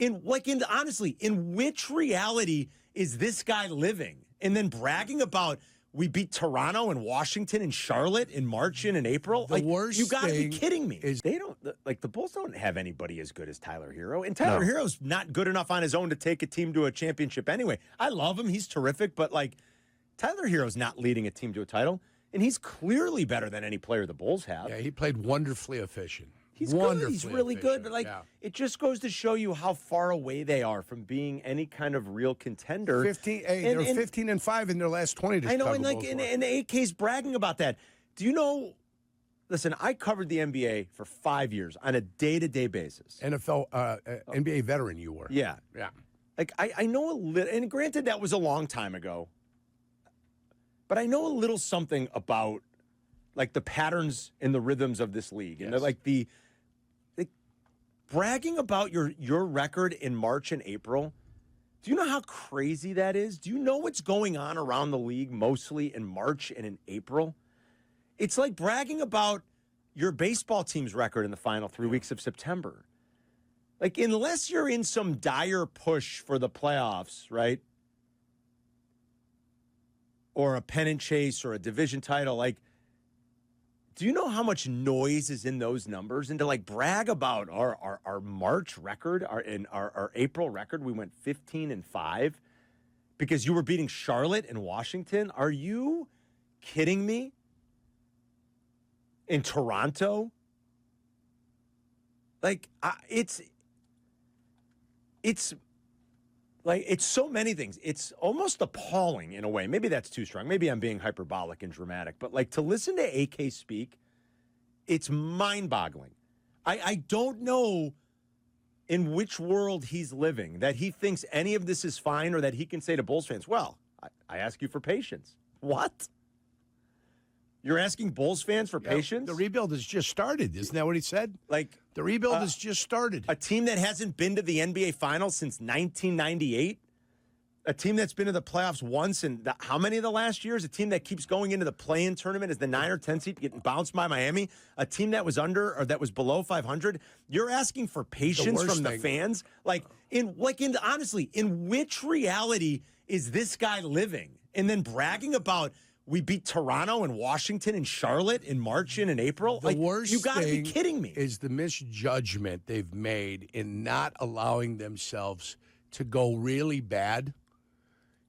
Honestly, in which reality is this guy living? And then bragging about we beat Toronto and Washington and Charlotte in March and in April. The worst you got to be kidding me. They don't the Bulls don't have anybody as good as Tyler Hero, and Tyler Hero's not good enough on his own to take a team to a championship anyway. I love him; he's terrific, but Tyler Hero's not leading a team to a title, and he's clearly better than any player the Bulls have. Yeah, he played wonderfully efficient. He's good. He's really good. But it just goes to show you how far away they are from being any kind of real contender. They're 15-5 in their last 20. I know, and AK's bragging about that. Do you know? Listen, I covered the NBA for 5 years on a day-to-day basis. NFL, NBA veteran, you were. Yeah. I know a little, and granted, that was a long time ago. But I know a little something about the patterns and the rhythms of this league, and the bragging about your record in March and April. Do you know how crazy that is? Do you know what's going on around the league mostly in March and in April? It's like bragging about your baseball team's record in the final 3 weeks of September. Unless you're in some dire push for the playoffs, right? Or a pennant chase or a division title, do you know how much noise is in those numbers? And to brag about our March record, our April record, we went 15-5 because you were beating Charlotte and Washington. Are you kidding me? In Toronto, it's so many things. It's almost appalling in a way. Maybe that's too strong. Maybe I'm being hyperbolic and dramatic. But to listen to AK speak, it's mind-boggling. I don't know in which world he's living, that he thinks any of this is fine or that he can say to Bulls fans, well, I ask you for patience. What? You're asking Bulls fans for patience? The rebuild has just started. Isn't that what he said? The rebuild has just started. A team that hasn't been to the NBA Finals since 1998? A team that's been to the playoffs once in how many of the last years? A team that keeps going into the play-in tournament as the 9 or 10 seed, getting bounced by Miami? A team that was under or that was below 500? You're asking for patience from the fans? Honestly, in which reality is this guy living? And then bragging about we beat Toronto and Washington and Charlotte in March and in April. The worst you got to be kidding me. Is the misjudgment they've made in not allowing themselves to go really bad.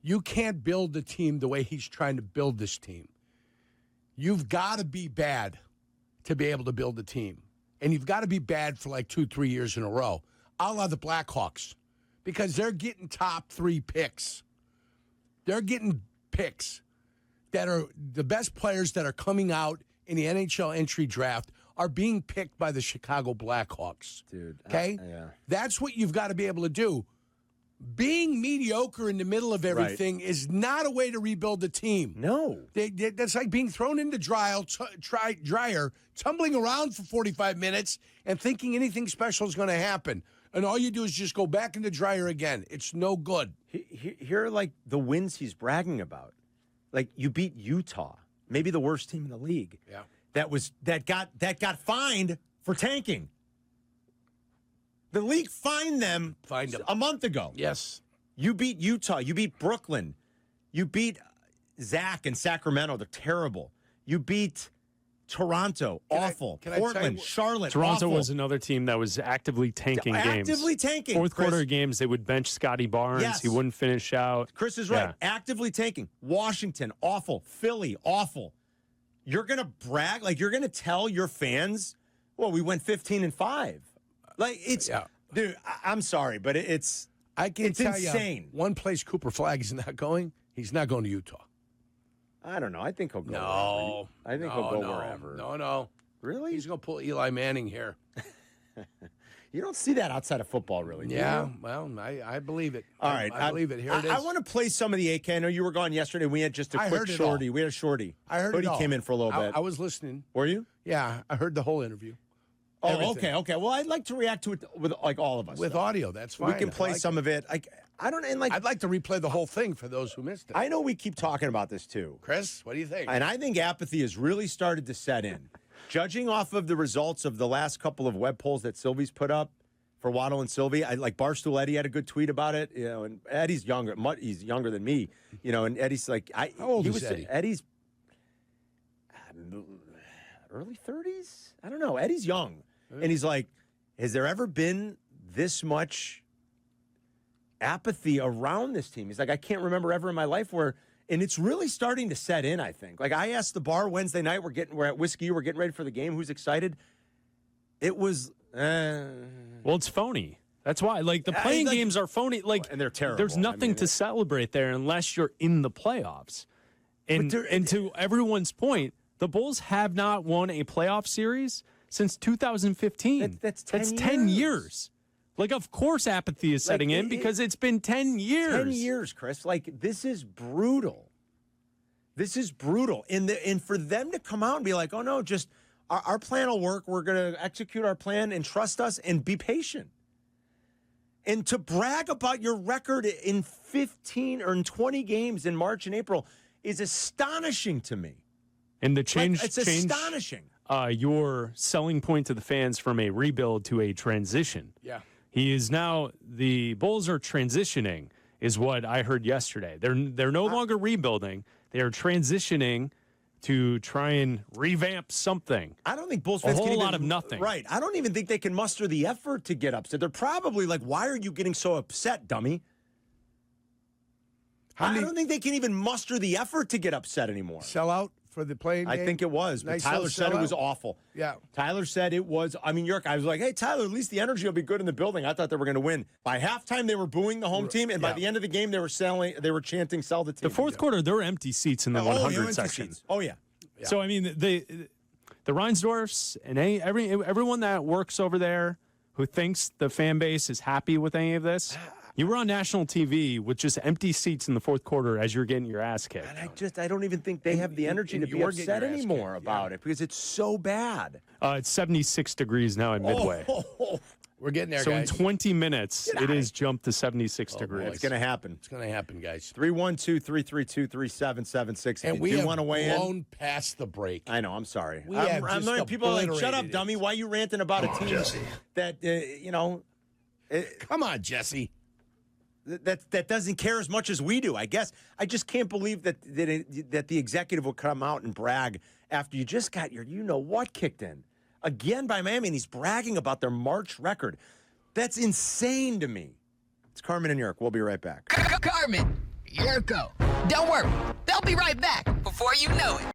You can't build the team the way he's trying to build this team. You've got to be bad to be able to build a team. And you've got to be bad for 2-3 years in a row, a la the Blackhawks, because they're getting top 3 picks. They're getting picks that are the best players that are coming out in the NHL entry draft are being picked by the Chicago Blackhawks. Dude. Okay? Yeah. That's what you've got to be able to do. Being mediocre in the middle of everything is not a way to rebuild the team. No. That's like being thrown into dryer, tumbling around for 45 minutes and thinking anything special is going to happen. And all you do is just go back in the dryer again. It's no good. Here are the wins he's bragging about. You beat Utah, maybe the worst team in the league. Yeah. That got fined for tanking. The league fined them a month ago. Yes. You beat Utah. You beat Brooklyn. You beat Zach and Sacramento. They're terrible. You beat Toronto. Awful. Portland, Charlotte. Toronto awful. was another team that was actively tanking games. Actively tanking. Fourth quarter games, they would bench Scotty Barnes. Yes. He wouldn't finish out. Chris is right. Yeah. Actively tanking. Washington, awful. Philly, awful. You're going to brag? You're going to tell your fans, well, we went 15-5. Dude, I'm sorry, but it's insane. One place Cooper Flagg is not going, he's not going to Utah. I don't know. I think he'll go wherever. I think he'll go wherever. No. Really? He's going to pull Eli Manning here. You don't see that outside of football, really, do you? Well, I believe it. All right. I believe it. Here it is. I want to play some of the AK. I know you were gone yesterday. We had just a quick shorty. We had a shorty. I heard Hoodie it all. Came in for a little bit. I was listening. Were you? Yeah, I heard the whole interview. Oh, Everything. okay. Well, I'd like to react to it with all of us. With audio, that's fine. We can play some of it. I don't. And I'd like to replay the whole thing for those who missed it. I know we keep talking about this too. Chris, what do you think? And I think apathy has really started to set in. Judging off of the results of the last couple of web polls that Sylvie's put up, for Waddle and Sylvie. I like Barstool Eddie had a good tweet about it, and Eddie's younger. He's younger than me, and Eddie's like, How old is Eddie? Eddie's early 30s. I don't know. Eddie's young, and he's like, has there ever been this much apathy around this team? He's like, I can't remember ever in my life where, and it's really starting to set in, I think. Like, I asked the bar Wednesday night, we're at Whiskey, we're getting ready for the game, who's excited? It was, Well, it's phony. That's why. Like, the playing games are phony. Like, and they're terrible. There's nothing to celebrate there unless you're in the playoffs. And to everyone's point, the Bulls have not won a playoff series since 2015. That's 10 years. Like, of course apathy is setting in because it's been 10 years. 10 years, Chris. Like, this is brutal. This is brutal. And for them to come out and be like, oh, no, just our plan will work. We're going to execute our plan and trust us and be patient. And to brag about your record in 15 or in 20 games in March and April is astonishing to me. And the change, it's astonishing. Your selling point to the fans from a rebuild to a transition. Yeah. He is now, the Bulls are transitioning, is what I heard yesterday. They're no longer rebuilding. They are transitioning to try and revamp something. I don't think Bulls fans a whole can even, lot of nothing. Right. I don't even think they can muster the effort to get upset. They're probably like, why are you getting so upset, dummy? I don't think they can even muster the effort to get upset anymore. Sell out for the playing game? I think it was, but Nice Tyler little said it was sellout? awful. Yeah. Tyler said it was, York, I was like, hey, Tyler, at least the energy will be good in the building. I thought they were going to win. By halftime, they were booing the home team, and by the end of the game, they were chanting, sell the team. The fourth quarter, there were empty seats in the 100 section. Oh, yeah. So, I mean, the Reinsdorfs and everyone that works over there who thinks the fan base is happy with any of this, you were on national TV with just empty seats in the fourth quarter as you're getting your ass kicked. And I don't even think they have the energy to be upset anymore about it because it's so bad. It's 76 degrees now at Midway. We're getting there, So guys. in 20 minutes, it is jumped to 76 degrees. It's going to happen. It's going to happen, guys. 312-332-3776. And If we you have want to weigh in. blown past the break. I know. I'm sorry. We have I'm just people are like, shut up, obliterated dummy. it. Why are you ranting about a team that, Come on, Jesse. that doesn't care as much as we do, I guess. I just can't believe that the executive will come out and brag after you just got your you-know-what kicked in. Again by Miami, and he's bragging about their March record. That's insane to me. It's Carmen and Jurko. We'll be right back. Carmen, Jurko. Don't worry, they'll be right back before you know it.